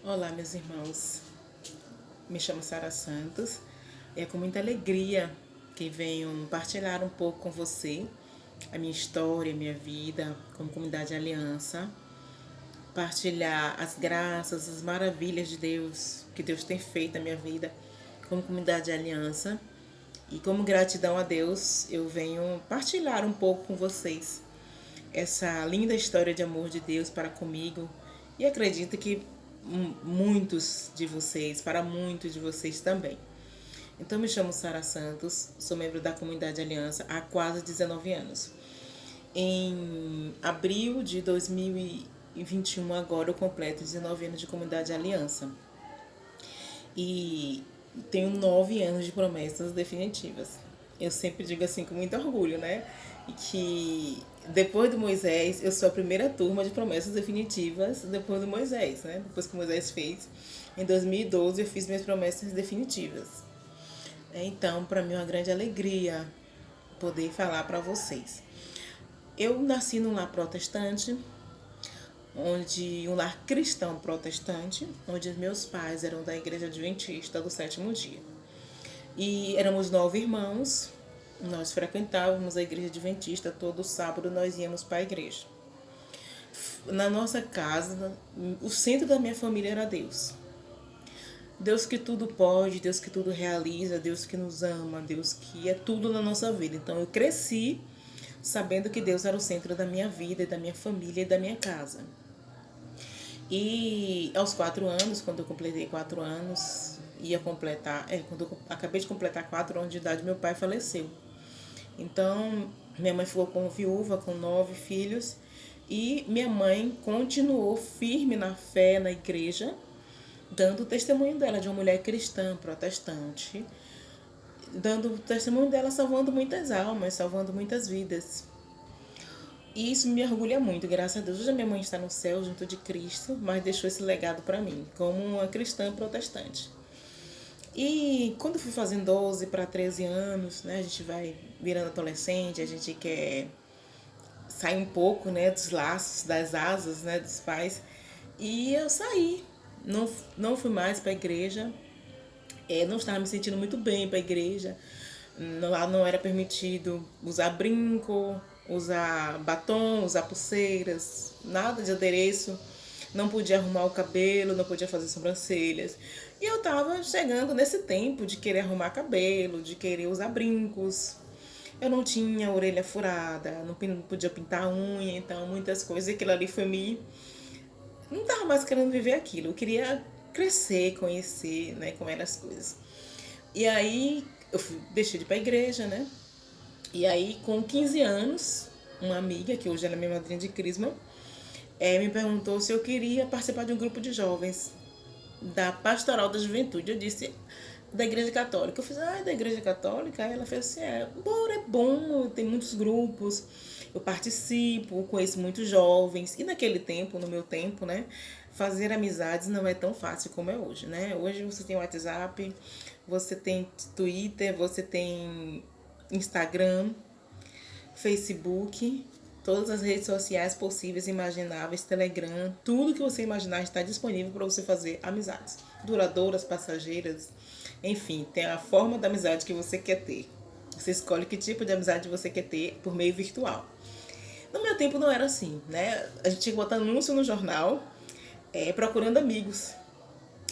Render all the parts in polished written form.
Olá, meus irmãos. Me chamo Sara Santos. É com muita alegria que venho partilhar um pouco com você a minha história, a minha vida como comunidade Aliança. Partilhar as graças, as maravilhas de Deus, que Deus tem feito na minha vida como comunidade Aliança. E como gratidão a Deus, eu venho partilhar um pouco com vocês essa linda história de amor de Deus para comigo. E acredito que para muitos de vocês também. Então, me chamo Sara Santos, sou membro da comunidade Aliança há quase 19 anos. Em abril de 2021, agora eu completo 19 anos de comunidade Aliança. E tenho 9 anos de promessas definitivas. Eu sempre digo assim com muito orgulho, né? E que depois do Moisés, eu sou a primeira turma de promessas definitivas depois do Moisés, né? Depois que Moisés fez. Em 2012 eu fiz minhas promessas definitivas. Então, para mim é uma grande alegria poder falar para vocês. Eu nasci num lar protestante, onde um lar cristão protestante, onde os meus pais eram da Igreja Adventista do Sétimo Dia. E éramos 9 irmãos, nós frequentávamos a Igreja Adventista, todo sábado nós íamos para a igreja. Na nossa casa, o centro da minha família era Deus. Deus que tudo pode, Deus que tudo realiza, Deus que nos ama, Deus que é tudo na nossa vida. Então eu cresci sabendo que Deus era o centro da minha vida, da minha família e da minha casa. E aos 4 anos, quando eu completei 4 anos, quando eu acabei de completar 4 anos de idade, meu pai faleceu. Então, minha mãe ficou com viúva, com 9 filhos, e minha mãe continuou firme na fé, na igreja, dando o testemunho dela de uma mulher cristã, protestante, dando o testemunho dela, salvando muitas almas, salvando muitas vidas. E isso me orgulha muito, graças a Deus. Hoje a minha mãe está no céu junto de Cristo, mas deixou esse legado para mim, como uma cristã protestante. E quando eu fui fazendo 12 para 13 anos, né, a gente vai virando adolescente, a gente quer sair um pouco, né, dos laços, das asas, né, dos pais. E eu saí, não fui mais para a igreja, não estava me sentindo muito bem para a igreja. Lá não era permitido usar brinco, usar batom, usar pulseiras, nada de adereço. Não podia arrumar o cabelo, não podia fazer sobrancelhas. E eu tava chegando nesse tempo de querer arrumar cabelo, de querer usar brincos. Eu não tinha orelha furada, não podia pintar a unha, então muitas coisas. E aquilo ali foi me. Não tava mais querendo viver aquilo. Eu queria crescer, conhecer, né, como eram as coisas. E aí deixei de ir pra igreja, né? E aí, com 15 anos, uma amiga, que hoje ela é minha madrinha de crisma, me perguntou se eu queria participar de um grupo de jovens da Pastoral da Juventude. Eu disse, da Igreja Católica. Eu fiz, da Igreja Católica? Aí ela fez assim, bora, é bom, tem muitos grupos, eu participo, conheço muitos jovens. E naquele tempo, no meu tempo, né, fazer amizades não é tão fácil como é hoje, né? Hoje você tem WhatsApp, você tem Twitter, você tem Instagram, Facebook, todas as redes sociais possíveis e imagináveis, Telegram, tudo que você imaginar está disponível para você fazer amizades duradouras, passageiras, enfim, tem a forma da amizade que você quer ter. Você escolhe que tipo de amizade você quer ter por meio virtual. No meu tempo não era assim, né? A gente tinha que botar anúncio no jornal, procurando amigos.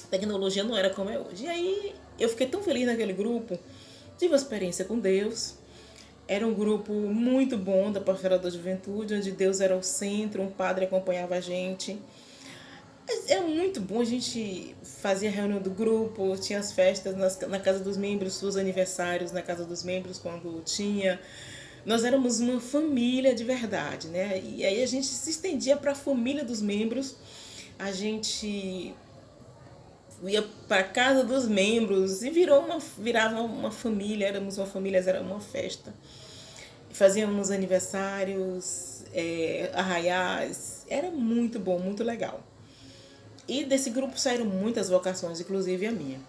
A tecnologia não era como é hoje. E aí eu fiquei tão feliz naquele grupo, tive uma experiência com Deus. Era um grupo muito bom da Pastoral da Juventude, onde Deus era o centro, um padre acompanhava a gente. Era muito bom, a gente fazia reunião do grupo, tinha as festas na casa dos membros, os aniversários na casa dos membros quando tinha. Nós éramos uma família de verdade, né? E aí a gente se estendia para a família dos membros, a gente ia para casa dos membros e virava uma família, éramos uma família, era uma festa. Fazíamos aniversários, arraiais, era muito bom, muito legal. E desse grupo saíram muitas vocações, inclusive a minha.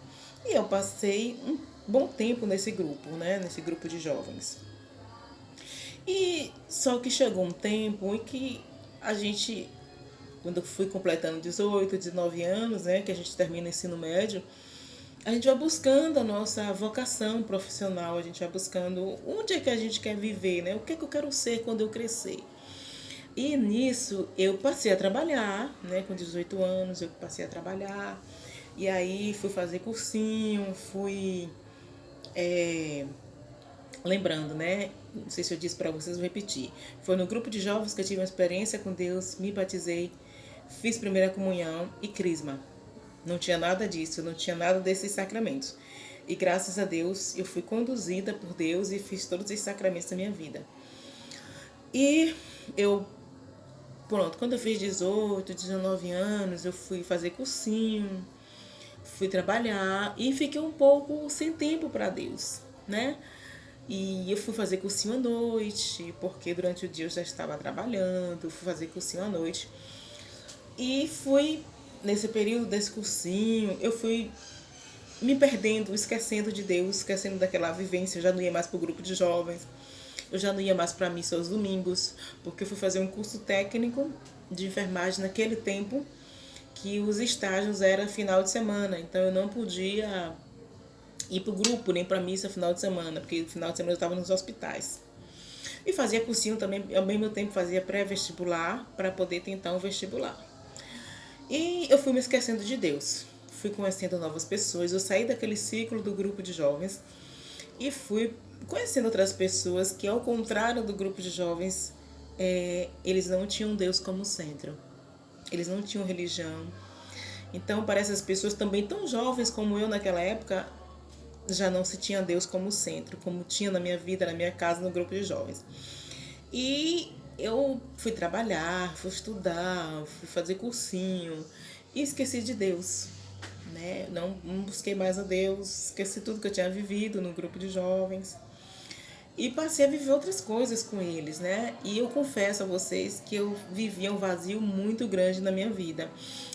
E eu passei um bom tempo nesse grupo, né? Nesse grupo de jovens. E só que chegou um tempo em que a gente quando eu fui completando 18, 19 anos, né, que a gente termina o ensino médio, a gente vai buscando a nossa vocação profissional, a gente vai buscando onde é que a gente quer viver, né? O que é que eu quero ser quando eu crescer. E nisso eu passei a trabalhar, né? Com 18 anos eu passei a trabalhar. E aí fui fazer cursinho, fui lembrando, né? Não sei se eu disse para vocês, vou repetir. Foi no grupo de jovens que eu tive uma experiência com Deus, me batizei, fiz primeira comunhão e crisma. Não tinha nada disso, não tinha nada desses sacramentos. E graças a Deus eu fui conduzida por Deus e fiz todos esses sacramentos da minha vida. E eu, pronto, quando eu fiz 18, 19 anos, eu fui fazer cursinho, fui trabalhar e fiquei um pouco sem tempo para Deus, né? E eu fui fazer cursinho à noite, porque durante o dia eu já estava trabalhando, fui fazer cursinho à noite. E fui, nesse período desse cursinho, eu fui me perdendo, esquecendo de Deus, esquecendo daquela vivência. Eu já não ia mais para o grupo de jovens, eu já não ia mais para a missa aos domingos, porque eu fui fazer um curso técnico de enfermagem naquele tempo que os estágios eram final de semana, então eu não podia ir para o grupo nem para a missa final de semana, porque final de semana eu estava nos hospitais. E fazia cursinho também, ao mesmo tempo fazia pré-vestibular para poder tentar um vestibular. E eu fui me esquecendo de Deus. Fui conhecendo novas pessoas. Eu saí daquele ciclo do grupo de jovens e fui conhecendo outras pessoas que, ao contrário do grupo de jovens, eles não tinham Deus como centro. Eles não tinham religião. Então, para essas pessoas também tão jovens como eu naquela época, já não se tinha Deus como centro, como tinha na minha vida, na minha casa, no grupo de jovens. E eu fui trabalhar, fui estudar, fui fazer cursinho e esqueci de Deus, né? Não busquei mais a Deus, esqueci tudo que eu tinha vivido no grupo de jovens e passei a viver outras coisas com eles, né? E eu confesso a vocês que eu vivia um vazio muito grande na minha vida.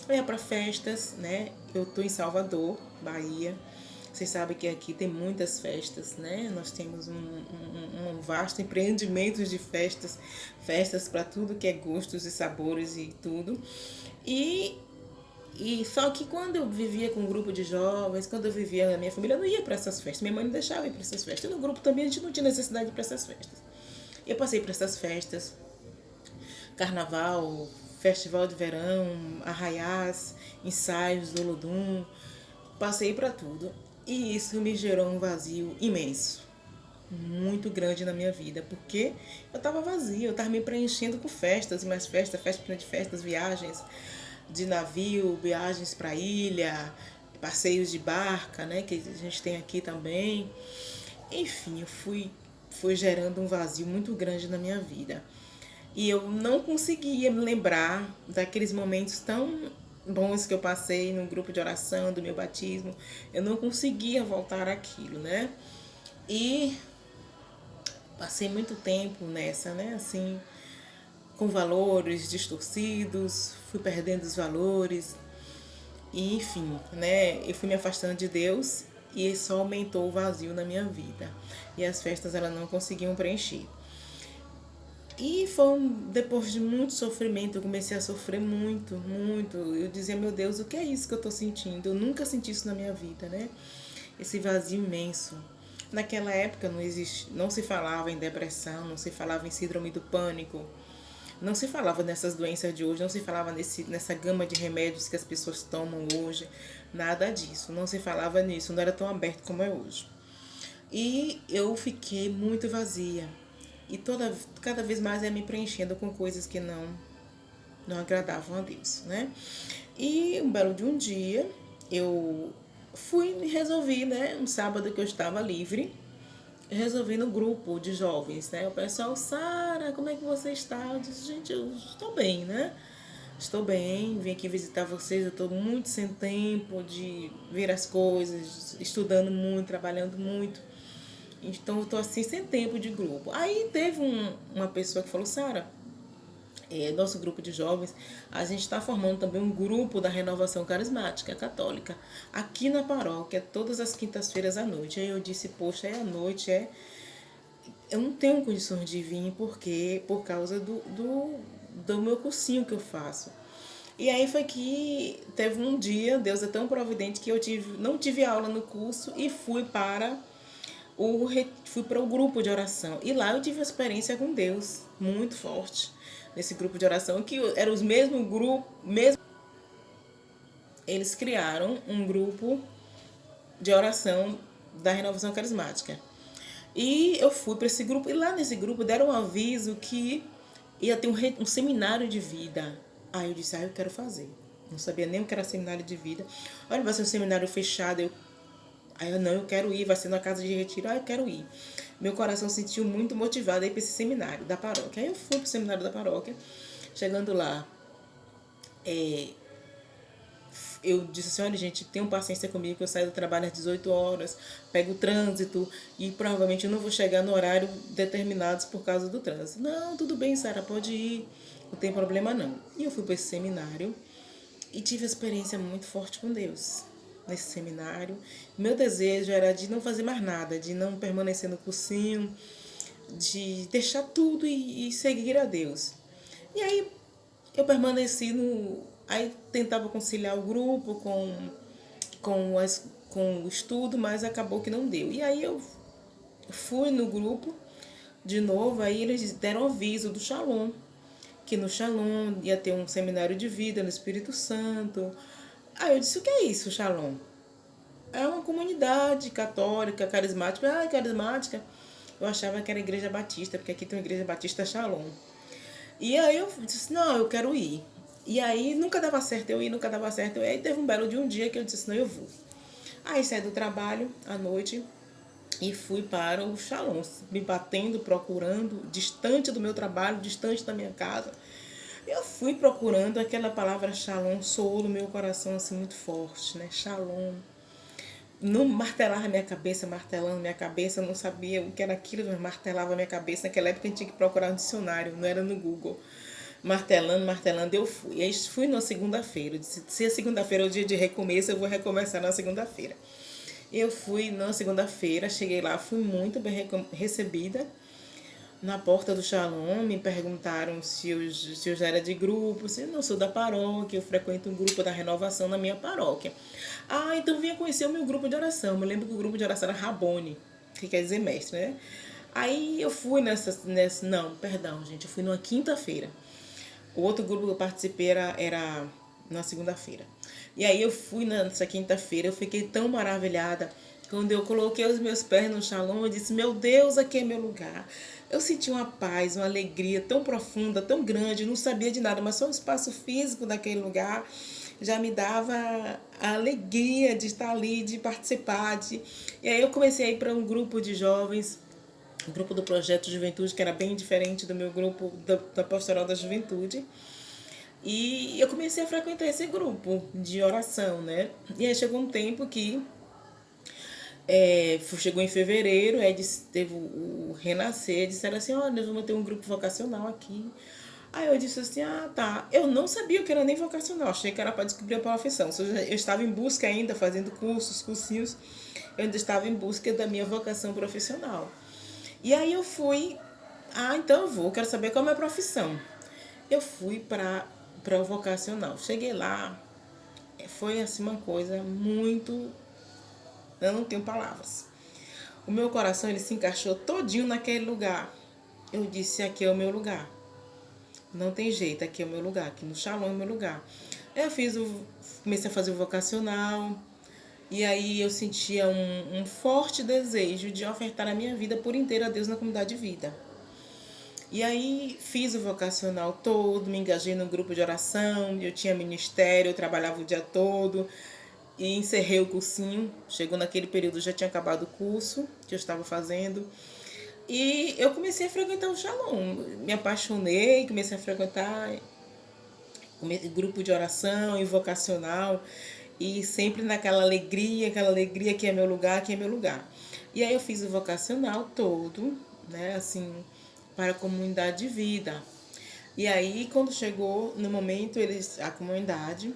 Eu ia para festas, né? Eu tô em Salvador, Bahia. Vocês sabem que aqui tem muitas festas, né? Nós temos um vasto empreendimento de festas, festas para tudo que é gostos e sabores e tudo. E só que quando eu vivia com um grupo de jovens, quando eu vivia na minha família, eu não ia para essas festas. Minha mãe não deixava ir para essas festas. E no grupo também a gente não tinha necessidade de ir para essas festas. Eu passei por essas festas, carnaval, festival de verão, arraiás, ensaios do Olodum, passei para tudo. E isso me gerou um vazio imenso, muito grande na minha vida, porque eu estava vazia, eu estava me preenchendo com festas, e mais festas, festas de festas, viagens de navio, viagens para ilha, passeios de barca, né, que a gente tem aqui também. Enfim, eu fui gerando um vazio muito grande na minha vida. E eu não conseguia me lembrar daqueles momentos tão bons que eu passei no grupo de oração do meu batismo. Eu não conseguia voltar àquilo, né? E passei muito tempo nessa, né? Assim, com valores distorcidos, fui perdendo os valores. E, enfim, né? Eu fui me afastando de Deus e isso aumentou o vazio na minha vida. E as festas elas não conseguiam preencher. E foi depois de muito sofrimento, eu comecei a sofrer muito, muito. Eu dizia, meu Deus, o que é isso que eu estou sentindo? Eu nunca senti isso na minha vida, né? Esse vazio imenso. Naquela época não se falava em depressão, não se falava em síndrome do pânico, não se falava nessas doenças de hoje, não se falava nessa gama de remédios que as pessoas tomam hoje, nada disso, não se falava nisso, não era tão aberto como é hoje. E eu fiquei muito vazia. E cada vez mais ia me preenchendo com coisas que não agradavam a Deus, né? E um belo de um dia, eu fui e resolvi, né? Um sábado que eu estava livre, resolvi no grupo de jovens, né? O pessoal, Sara, como é que você está? Eu disse, gente, eu estou bem, né? Estou bem, vim aqui visitar vocês, eu estou muito sem tempo de ver as coisas, estudando muito, trabalhando muito. Então eu tô assim sem tempo de grupo. Aí teve uma pessoa que falou, Sara, nosso grupo de jovens, a gente está formando também um grupo da renovação carismática católica aqui na paróquia, todas as quintas-feiras à noite. Aí eu disse, poxa, é à noite, eu não tenho condições de vir porque por causa do meu cursinho que eu faço. E aí foi que teve um dia, Deus é tão providente que não tive aula no curso e fui para o grupo de oração. E lá eu tive uma experiência com Deus muito forte. Nesse grupo de oração, que eram os mesmos grupos, eles criaram um grupo de oração da Renovação Carismática. E eu fui para esse grupo, e lá nesse grupo deram um aviso que ia ter um seminário de vida. Aí eu disse, eu quero fazer. Não sabia nem o que era seminário de vida. Olha, vai ser um seminário fechado. Aí eu, não, eu quero ir, vai ser na casa de retiro. Eu quero ir. Meu coração se sentiu muito motivado a ir para esse seminário da paróquia. Aí eu fui para o seminário da paróquia. Chegando lá, eu disse assim, olha gente, tenham paciência comigo, que eu saio do trabalho às 18 horas, pego o trânsito e provavelmente eu não vou chegar no horário determinado por causa do trânsito. Não, tudo bem, Sara, pode ir, não tem problema não. E eu fui para esse seminário e tive uma experiência muito forte com Deus nesse seminário. Meu desejo era de não fazer mais nada, de não permanecer no cursinho, de deixar tudo e seguir a Deus. E aí eu permaneci no. Aí tentava conciliar o grupo com o estudo, mas acabou que não deu. E aí eu fui no grupo de novo, aí eles deram aviso do Shalom, que no Shalom ia ter um seminário de vida no Espírito Santo. Aí eu disse, o que é isso, Shalom? É uma comunidade católica, carismática. Carismática. Eu achava que era igreja batista, porque aqui tem uma igreja batista Shalom. E aí eu disse, não, eu quero ir. E aí nunca dava certo eu ir, nunca dava certo eu ir. Aí teve um belo de um dia que eu disse, não, eu vou. Aí saí do trabalho à noite e fui para o Shalom, me batendo, procurando, distante do meu trabalho, distante da minha casa. Eu fui procurando aquela palavra Shalom, soou no meu coração assim muito forte, né? Shalom. Não martelava minha cabeça, martelando minha cabeça, eu não sabia o que era aquilo, mas martelava minha cabeça. Naquela época a gente tinha que procurar no dicionário, não era no Google. Martelando, martelando, eu fui. Aí fui na segunda-feira. Disse, se a segunda-feira é o dia de recomeço, eu vou recomeçar na segunda-feira. Eu fui na segunda-feira, cheguei lá, fui muito bem recebida. Na porta do Shalom, me perguntaram se eu já era de grupo, se eu não sou da paróquia, eu frequento um grupo da renovação na minha paróquia. Então vinha conhecer o meu grupo de oração. Eu me lembro que o grupo de oração era Rabone, que quer dizer mestre, né? Aí eu fui não, perdão, gente, eu fui numa quinta-feira. O outro grupo que eu participei era na segunda-feira. E aí eu fui nessa quinta-feira, eu fiquei tão maravilhada. Quando eu coloquei os meus pés no Shalom, eu disse, meu Deus, aqui é meu lugar. Eu senti uma paz, uma alegria tão profunda, tão grande, eu não sabia de nada, mas só o espaço físico daquele lugar já me dava a alegria de estar ali, de participar. E aí eu comecei a ir para um grupo de jovens, um grupo do Projeto Juventude, que era bem diferente do meu grupo da Pastoral da Juventude. E eu comecei a frequentar esse grupo de oração, né? E aí chegou um tempo que chegou em fevereiro, aí teve o renascer, disseram assim, olha, nós vamos ter um grupo vocacional aqui. Aí eu disse assim, tá. Eu não sabia o que era nem vocacional, achei que era para descobrir a profissão. Eu estava em busca ainda, fazendo cursinhos, eu ainda estava em busca da minha vocação profissional. E aí eu fui, então eu vou, quero saber qual é a minha profissão. Eu fui para o vocacional. Cheguei lá, foi assim uma coisa muito... Eu não tenho palavras. O meu coração ele se encaixou todinho naquele lugar. Eu disse, aqui é o meu lugar. Não tem jeito, aqui é o meu lugar. Aqui no Shalom é o meu lugar. Eu comecei a fazer o vocacional. E aí eu sentia um forte desejo de ofertar a minha vida por inteira a Deus na comunidade de vida. E aí fiz o vocacional todo, me engajei no grupo de oração, eu tinha ministério, eu trabalhava o dia todo e encerrei o cursinho. Chegou naquele período, já tinha acabado o curso que eu estava fazendo. E eu comecei a frequentar o Shalom. Me apaixonei, comecei a frequentar grupo de oração e vocacional. E sempre naquela alegria que é meu lugar, que é meu lugar. E aí eu fiz o vocacional todo, né, assim, para a comunidade de vida. E aí, quando chegou no momento, a comunidade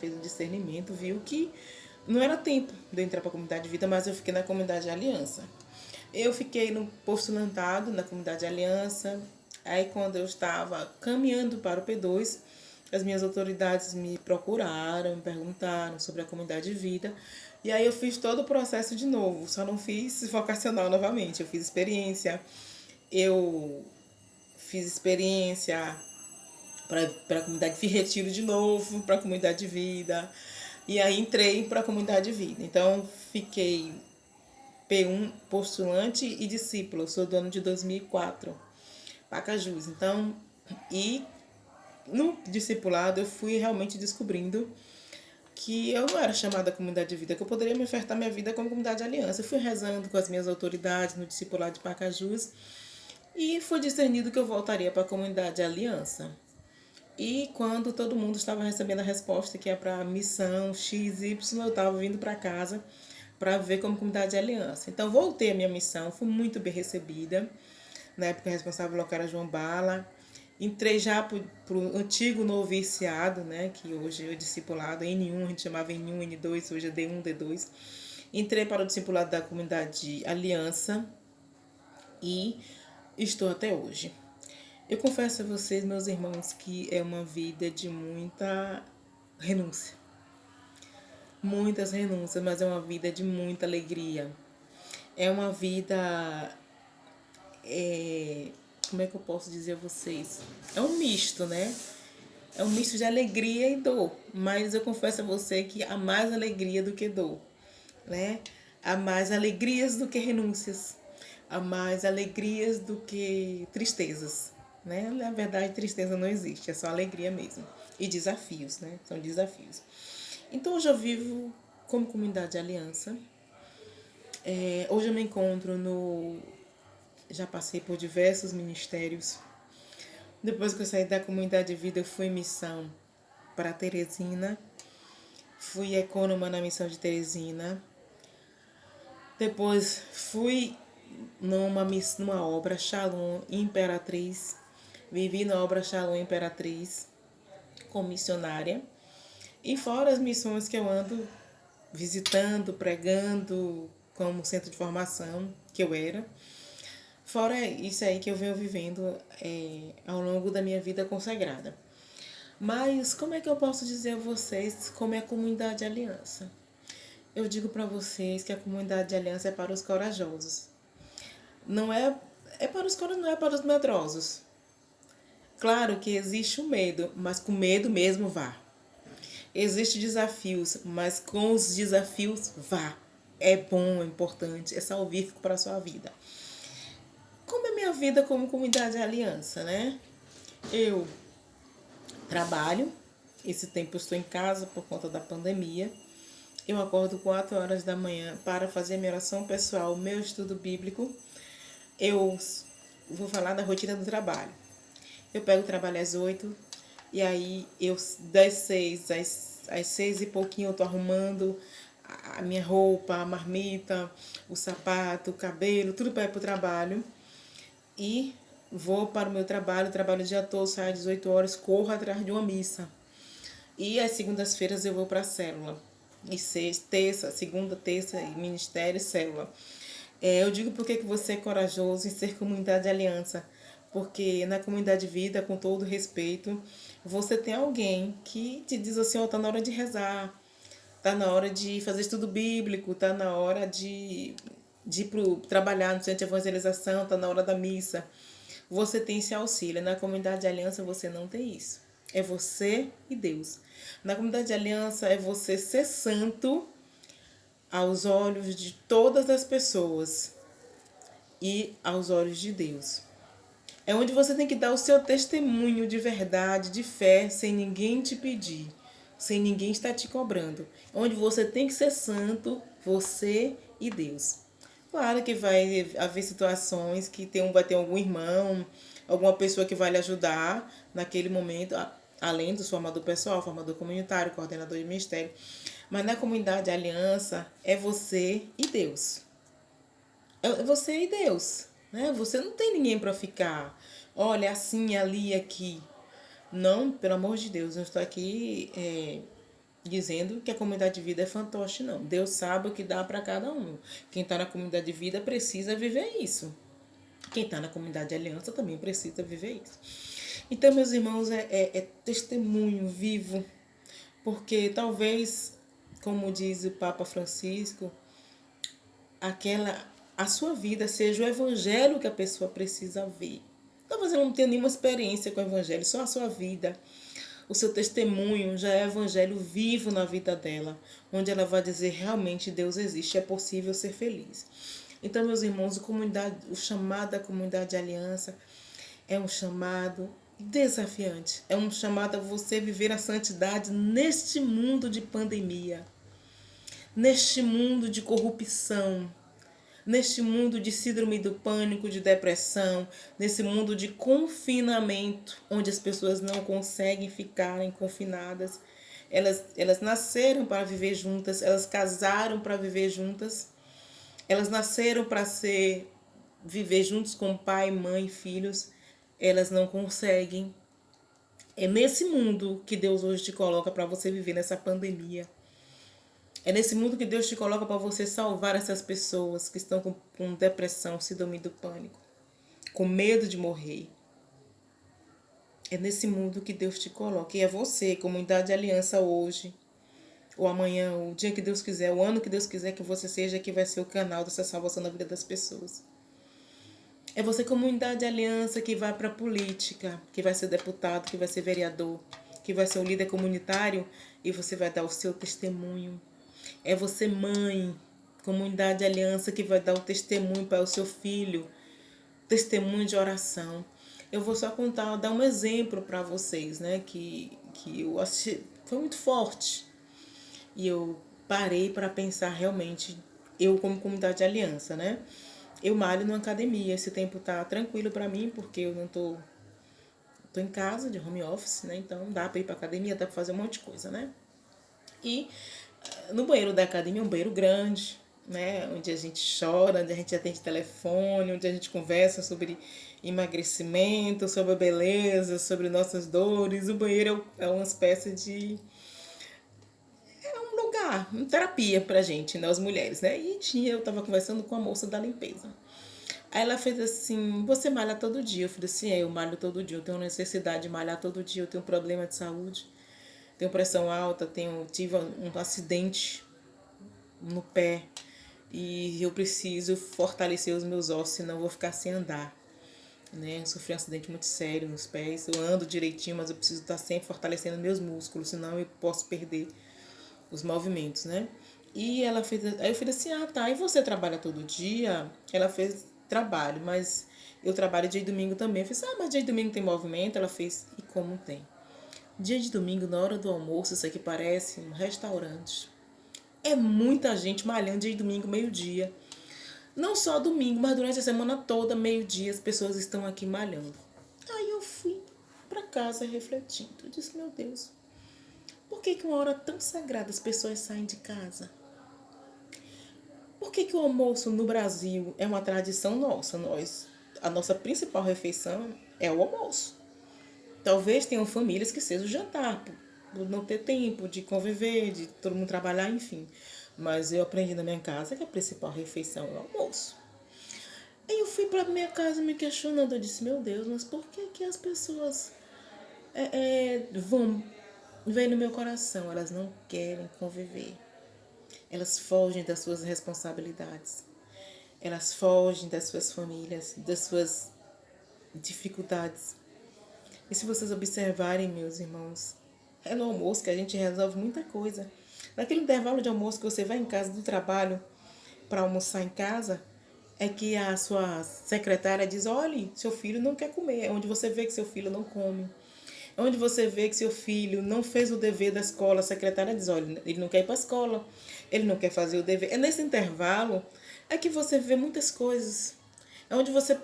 fez um discernimento, viu que não era tempo de eu entrar para a comunidade de vida, mas eu fiquei na comunidade de aliança. Eu fiquei no postulantado na comunidade de aliança. Aí, quando eu estava caminhando para o P2, as minhas autoridades me procuraram, me perguntaram sobre a comunidade de vida. E aí eu fiz todo o processo de novo, só não fiz vocacional novamente. Eu fiz experiência, eu fiz experiência para a comunidade, fiz retiro de novo para a comunidade de vida. E aí entrei para a comunidade de vida. Então fiquei P1 postulante e discípula. Eu sou do ano de 2004, Pacajus. Então, e no discipulado eu fui realmente descobrindo que eu não era chamada comunidade de vida, que eu poderia me ofertar minha vida como comunidade de aliança. Eu fui rezando com as minhas autoridades no discipulado de Pacajus e foi discernido que eu voltaria para a comunidade de aliança. E quando todo mundo estava recebendo a resposta que é para a missão XY, eu estava vindo para casa para ver como comunidade de aliança. Então voltei à minha missão, fui muito bem recebida. Na época o responsável local era João Bala. Entrei já para o antigo noviciado, né, que hoje é o discipulado, N1, a gente chamava N1, N2, hoje é D1, D2. Entrei para o discipulado da comunidade Aliança e estou até hoje. Eu confesso a vocês, meus irmãos, que é uma vida de muita renúncia. Muitas renúncias, mas é uma vida de muita alegria. É uma vida... como é que eu posso dizer a vocês? É um misto, né? É um misto de alegria e dor. Mas eu confesso a você que há mais alegria do que dor, né? Há mais alegrias do que renúncias. Há mais alegrias do que tristezas, né? Na verdade, tristeza não existe, é só alegria mesmo. E desafios, né? São desafios. Então, hoje eu vivo como comunidade de aliança. Hoje eu me encontro no... Já passei por diversos ministérios. Depois que eu saí da comunidade de vida, eu fui em missão para Teresina. Fui ecônoma na missão de Teresina. Depois fui numa obra Shalom Imperatriz. Vivi na obra Shalom Imperatriz como missionária. E fora as missões que eu ando visitando, pregando como centro de formação, que eu era. Fora isso aí que eu venho vivendo ao longo da minha vida consagrada. Mas como é que eu posso dizer a vocês como é a comunidade de aliança? Eu digo para vocês que a comunidade de aliança é para os corajosos. Não é para os corajosos, não é para os medrosos. Claro que existe o medo, mas com medo mesmo vá. Existem desafios, mas com os desafios vá. É bom, é importante, é salvífico para a sua vida. Como é minha vida como comunidade de aliança, né? Eu trabalho, esse tempo eu estou em casa por conta da pandemia. Eu acordo 4 horas da manhã para fazer minha oração pessoal, meu estudo bíblico. Eu vou falar da rotina do trabalho. Eu pego o trabalho às 8 e aí eu das 6 às 6 e pouquinho eu tô arrumando a minha roupa, a marmita, o sapato, o cabelo, tudo para ir pro trabalho. E vou para o meu trabalho o dia todo, saio às 18 horas, corro atrás de uma missa. E às segundas-feiras eu vou para a célula. E segunda, terça, ministério e célula. Eu digo porque que você é corajoso em ser comunidade de aliança. Porque na comunidade de vida, com todo respeito, você tem alguém que te diz assim, tá na hora de rezar, tá na hora de fazer estudo bíblico, tá na hora de ir trabalhar no centro de evangelização, tá na hora da missa. Você tem esse auxílio. Na comunidade de aliança você não tem isso. É você e Deus. Na comunidade de aliança é você ser santo aos olhos de todas as pessoas e aos olhos de Deus. É onde você tem que dar o seu testemunho de verdade, de fé, sem ninguém te pedir, sem ninguém estar te cobrando. Onde você tem que ser santo, você e Deus. Claro que vai haver situações que vai ter algum irmão, alguma pessoa que vai lhe ajudar naquele momento, além do formador pessoal, formador comunitário, coordenador de ministério. Mas na comunidade de aliança é você e Deus. É você e Deus, né? Você não tem ninguém para ficar, olha, assim, ali, aqui. Não, pelo amor de Deus, não estou aqui dizendo que a comunidade de vida é fantoche, não. Deus sabe o que dá para cada um. Quem está na comunidade de vida precisa viver isso. Quem está na comunidade de aliança também precisa viver isso. Então, meus irmãos, é testemunho vivo, porque talvez, como diz o Papa Francisco, a sua vida seja o evangelho que a pessoa precisa ver. Talvez ela não tenha nenhuma experiência com o evangelho, só a sua vida. O seu testemunho já é evangelho vivo na vida dela, onde ela vai dizer realmente Deus existe, é possível ser feliz. Então, meus irmãos, o chamado da comunidade de aliança é um chamado desafiante. É um chamado a você viver a santidade neste mundo de pandemia, neste mundo de corrupção, neste mundo de síndrome do pânico, de depressão, nesse mundo de confinamento, onde as pessoas não conseguem ficarem confinadas. Elas nasceram para viver juntas, elas casaram para viver juntas, elas nasceram para viver juntos com pai, mãe, filhos. Elas não conseguem. É nesse mundo que Deus hoje te coloca para você viver nessa pandemia. É nesse mundo que Deus te coloca para você salvar essas pessoas que estão com depressão, síndrome do pânico, com medo de morrer. É nesse mundo que Deus te coloca. E é você, comunidade de aliança, hoje, ou amanhã, ou o dia que Deus quiser, o ano que Deus quiser que você seja, que vai ser o canal dessa salvação na vida das pessoas. É você, comunidade de aliança, que vai para a política, que vai ser deputado, que vai ser vereador, que vai ser o líder comunitário e você vai dar o seu testemunho. É você, mãe, comunidade de aliança, que vai dar o testemunho para o seu filho, testemunho de oração. Eu vou só dar um exemplo para vocês, né, que eu achei, foi muito forte. E eu parei para pensar realmente, eu como comunidade de aliança, né? Eu malho numa academia, esse tempo tá tranquilo para mim, porque eu não tô em casa, de home office, né? Então dá para ir para academia, dá para fazer um monte de coisa, né? E no banheiro da academia, um banheiro grande, né? Onde a gente chora, onde a gente atende telefone, onde a gente conversa sobre emagrecimento, sobre a beleza, sobre nossas dores. O banheiro é uma espécie de lugar, uma terapia pra gente, né, as mulheres, né? E eu tava conversando com a moça da limpeza. Aí ela fez assim, você malha todo dia? Eu falei assim, eu malho todo dia, eu tenho necessidade de malhar todo dia, eu tenho problema de saúde, tenho pressão alta, tive um acidente no pé e eu preciso fortalecer os meus ossos, senão eu vou ficar sem andar. Né? Eu sofri um acidente muito sério nos pés, eu ando direitinho, mas eu preciso estar sempre fortalecendo meus músculos, senão eu posso perder os movimentos, né? E ela fez, aí eu falei assim, tá, e você trabalha todo dia? Ela fez trabalho, mas eu trabalho dia de domingo também. Eu falei assim, mas dia de domingo tem movimento? Ela fez, e como tem? Dia de domingo, na hora do almoço, isso aqui parece um restaurante. É muita gente malhando dia de domingo, meio-dia. Não só domingo, mas durante a semana toda, meio-dia, as pessoas estão aqui malhando. Aí eu fui para casa refletindo. Eu disse, meu Deus, por que uma hora tão sagrada as pessoas saem de casa? Por que o almoço no Brasil é uma tradição nossa? A nossa principal refeição é o almoço. Talvez tenham famílias que seja o jantar, por não ter tempo de conviver, de todo mundo trabalhar, enfim. Mas eu aprendi na minha casa que a principal refeição é o almoço. Aí eu fui para minha casa me questionando, eu disse, meu Deus, mas por que as pessoas vem no meu coração, elas não querem conviver. Elas fogem das suas responsabilidades. Elas fogem das suas famílias, das suas dificuldades. E se vocês observarem, meus irmãos, é no almoço que a gente resolve muita coisa. Naquele intervalo de almoço que você vai em casa do trabalho para almoçar em casa, é que a sua secretária diz, olhe, seu filho não quer comer. É onde você vê que seu filho não come. É onde você vê que seu filho não fez o dever da escola. A secretária diz, olha, ele não quer ir para a escola. Ele não quer fazer o dever. É nesse intervalo é que você vê muitas coisas. É onde você,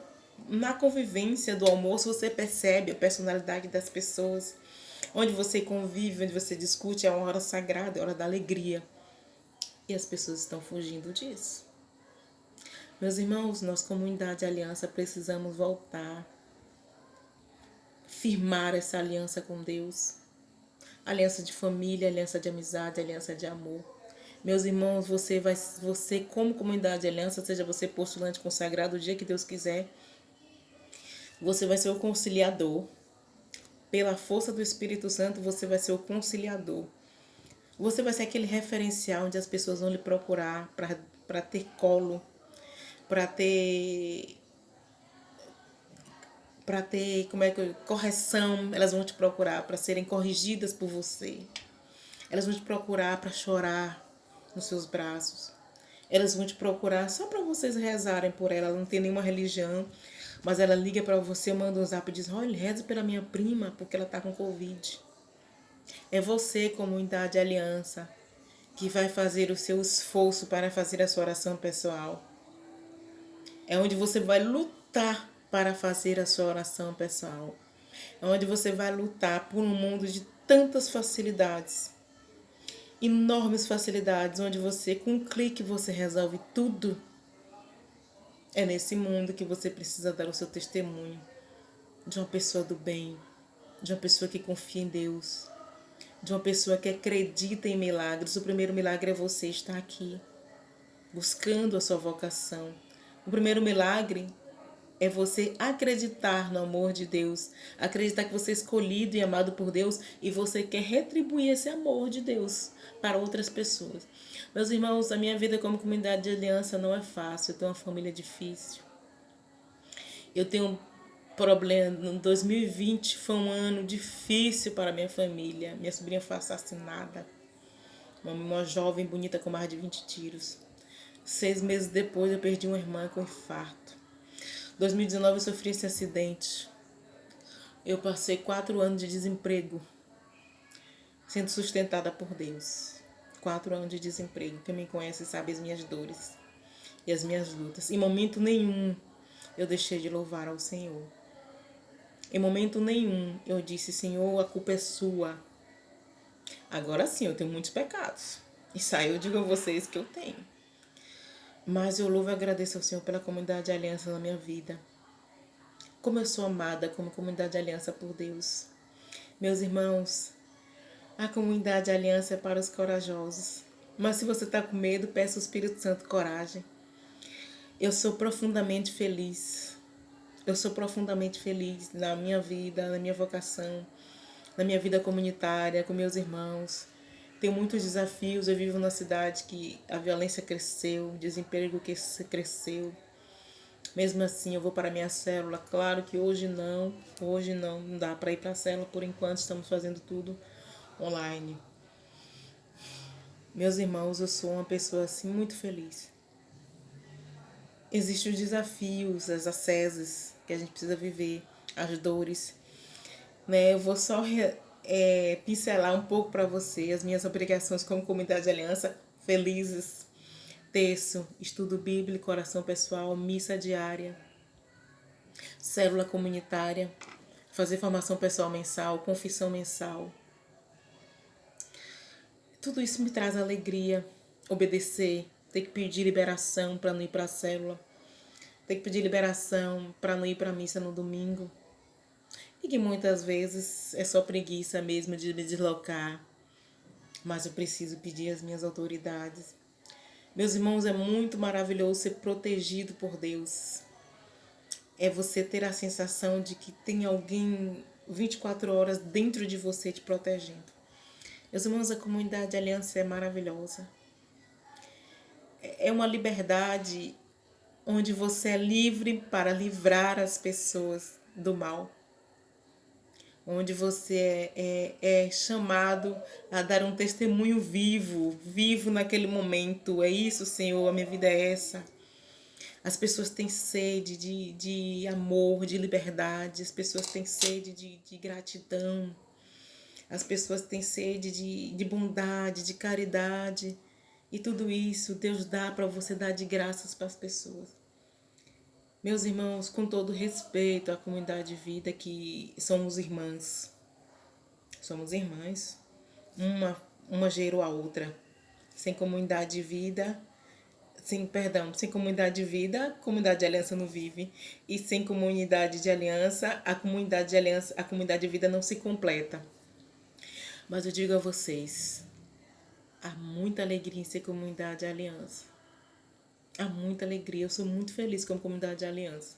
na convivência do almoço, você percebe a personalidade das pessoas. Onde você convive, onde você discute, é uma hora sagrada, é a hora da alegria. E as pessoas estão fugindo disso. Meus irmãos, nós, comunidade Aliança, precisamos voltar, firmar essa aliança com Deus. Aliança de família, aliança de amizade, aliança de amor. Meus irmãos, você como comunidade Aliança, seja você postulante consagrado, o dia que Deus quiser, você vai ser o conciliador. pela força do Espírito Santo, você vai ser o conciliador. Você vai ser aquele referencial onde as pessoas vão lhe procurar para ter colo, para ter correção. Elas vão te procurar para serem corrigidas por você. Elas vão te procurar para chorar nos seus braços. Elas vão te procurar só para vocês rezarem por ela. Ela não tem nenhuma religião, mas ela liga para você, manda um zap e diz: olha, reza pela minha prima porque ela está com Covid. É você, comunidade Aliança, que vai fazer o seu esforço para fazer a sua oração pessoal. É onde você vai lutar para fazer a sua oração pessoal. É onde você vai lutar por um mundo de tantas facilidades. Enormes facilidades, onde você, com um clique, você resolve tudo. É nesse mundo que você precisa dar o seu testemunho de uma pessoa do bem, de uma pessoa que confia em Deus, de uma pessoa que acredita em milagres. O primeiro milagre é você estar aqui, buscando a sua vocação. O primeiro milagre é você acreditar no amor de Deus, acreditar que você é escolhido e amado por Deus e você quer retribuir esse amor de Deus para outras pessoas. Meus irmãos, a minha vida como comunidade de aliança não é fácil. Eu tenho uma família difícil. Eu tenho um problema. No 2020 foi um ano difícil para minha família. Minha sobrinha foi assassinada. Uma jovem bonita com mais de 20 tiros. 6 meses depois eu perdi uma irmã com infarto. 2019 eu sofri esse acidente. Eu passei 4 anos de desemprego, sendo sustentada por Deus. 4 anos de desemprego. Quem me conhece sabe as minhas dores e as minhas lutas. Em momento nenhum eu deixei de louvar ao Senhor. Em momento nenhum eu disse: Senhor, a culpa é sua. Agora sim, eu tenho muitos pecados. Isso aí eu digo a vocês que eu tenho. Mas eu louvo e agradeço ao Senhor pela comunidade de aliança na minha vida. Como eu sou amada como comunidade de aliança por Deus. Meus irmãos, a comunidade de aliança é para os corajosos. Mas se você está com medo, peça ao Espírito Santo coragem. Eu sou profundamente feliz. Eu sou profundamente feliz na minha vida, na minha vocação, na minha vida comunitária, com meus irmãos. Tenho muitos desafios. Eu vivo numa cidade que a violência cresceu, o desemprego cresceu. Mesmo assim, eu vou para a minha célula. Claro que hoje não dá para ir para a célula. Por enquanto, estamos fazendo tudo online. Meus irmãos, eu sou uma pessoa assim muito feliz. Existem os desafios, as asceses que a gente precisa viver, as dores. Eu vou só pincelar um pouco para você as minhas obrigações como comunidade de aliança felizes. Terço, estudo bíblico, oração pessoal, missa diária, célula comunitária, fazer formação pessoal mensal, confissão mensal. Tudo isso me traz alegria. Obedecer, ter que pedir liberação para não ir para a célula, ter que pedir liberação para não ir para a missa no domingo. E que muitas vezes é só preguiça mesmo de me deslocar. Mas eu preciso pedir às minhas autoridades. Meus irmãos, é muito maravilhoso ser protegido por Deus. É você ter a sensação de que tem alguém 24 horas dentro de você te protegendo. Meus irmãos, a comunidade de aliança é maravilhosa. É uma liberdade onde você é livre para livrar as pessoas do mal. Onde você é chamado a dar um testemunho vivo naquele momento. É isso, Senhor, a minha vida é essa. As pessoas têm sede de amor, de liberdade, as pessoas têm sede de gratidão, as pessoas têm sede de bondade, de caridade. E tudo isso Deus dá para você dar de graças para as pessoas. Meus irmãos, com todo respeito à comunidade de vida, que somos irmãs. Somos irmãs. Uma gerou a outra. Sem comunidade de vida, sem comunidade de vida, a comunidade de aliança não vive. E sem comunidade de aliança, a comunidade de vida não se completa. Mas eu digo a vocês, há muita alegria em ser comunidade de aliança. Há muita alegria, eu sou muito feliz como comunidade de aliança.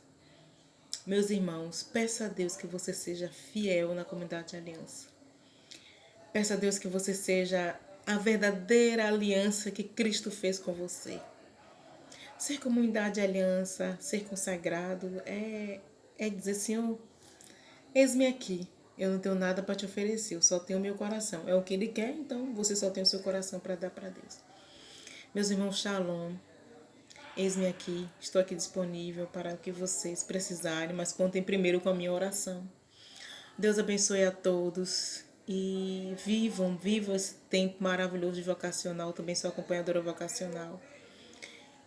Meus irmãos, peça a Deus que você seja fiel na comunidade de aliança. Peça a Deus que você seja a verdadeira aliança que Cristo fez com você. Ser comunidade de aliança, ser consagrado, é dizer, Senhor, eis-me aqui. Eu não tenho nada para te oferecer, eu só tenho o meu coração. É o que Ele quer, então você só tem o seu coração para dar para Deus. Meus irmãos, shalom. Eis-me aqui, estou aqui disponível para o que vocês precisarem, mas contem primeiro com a minha oração. Deus abençoe a todos e vivam esse tempo maravilhoso de vocacional. Eu também sou acompanhadora vocacional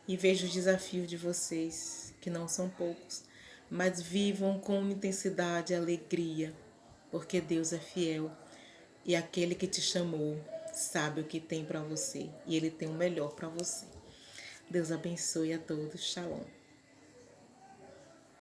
e vejo os desafios de vocês, que não são poucos, mas vivam com intensidade e alegria, porque Deus é fiel e aquele que te chamou sabe o que tem para você e Ele tem o melhor para você. Deus abençoe a todos. Shalom.